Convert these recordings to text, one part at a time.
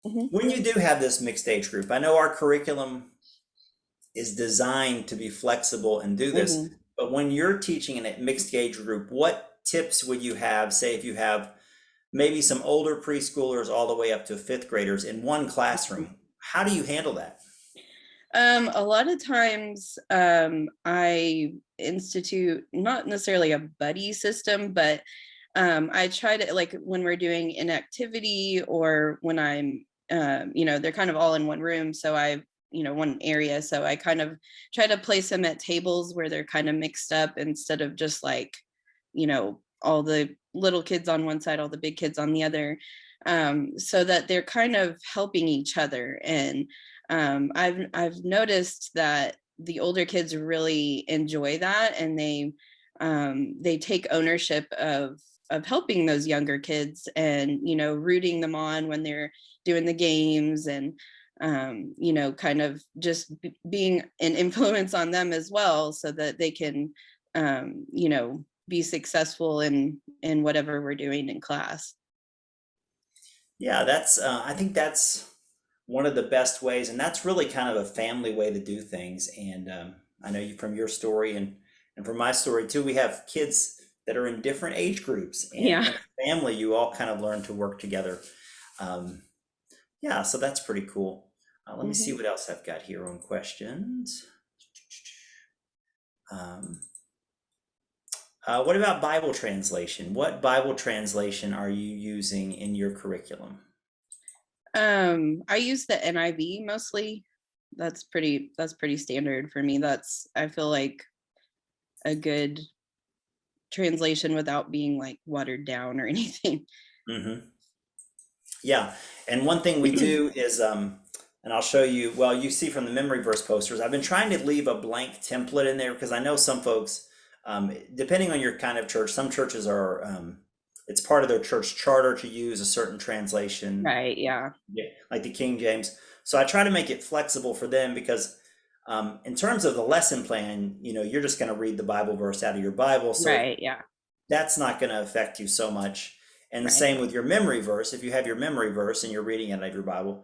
Hmm. When you do have this mixed age group, I know our curriculum is designed to be flexible and do this, Hmm. but when you're teaching in a mixed age group, what tips would you have, say if you have maybe some older preschoolers all the way up to fifth graders in one classroom? How do you handle that? A lot of times, I institute not necessarily a buddy system, but I try to, like, when we're doing an activity or when I'm, they're kind of all in one room. So one area. So I kind of try to place them at tables where they're kind of mixed up instead of just like, all the little kids on one side, all the big kids on the other, so that they're kind of helping each other. And I've noticed that the older kids really enjoy that, and they take ownership of helping those younger kids, and rooting them on when they're doing the games, and kind of just being an influence on them as well, so that they can be successful in whatever we're doing in class. Yeah, I think that's one of the best ways, and that's really kind of a family way to do things. And I know you from your story and from my story too, we have kids that are in different age groups, and Yeah. in a family, you all kind of learn to work together. Um, yeah, so that's pretty cool. Let me see Hmm. what else I've got here on questions. Um, what about Bible translation? What Bible translation are you using in your curriculum? I use the NIV mostly. That's pretty standard for me. That's, I feel like, a good translation without being like watered down or anything. Hmm. Yeah, and one thing we do is, and I'll show you, well, you see from the memory verse posters, I've been trying to leave a blank template in there because I know some folks, depending on your kind of church, some churches are, it's part of their church charter to use a certain translation, Right, yeah. yeah, like the King James. So I try to make it flexible for them because, in terms of the lesson plan, you're just going to read the Bible verse out of your Bible. So Right, yeah. that's not going to affect you so much. And the Right. same with your memory verse. If you have your memory verse and you're reading it out of your Bible,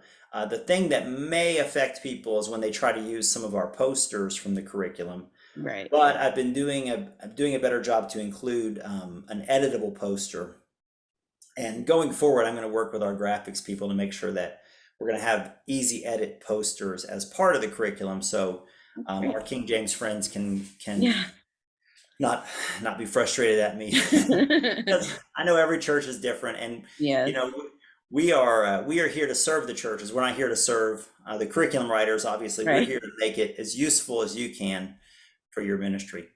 the thing that may affect people is when they try to use some of our posters from the curriculum. Right. But I'm doing a better job to include an editable poster. And going forward, I'm going to work with our graphics people to make sure that we're going to have easy edit posters as part of the curriculum. So our Great. King James friends can Yeah. not not be frustrated at me because I know every church is different, and you Yes. know we are here to serve the churches. We're not here to serve the curriculum writers. Obviously, we're Right. here to make it as useful as you can for your ministry.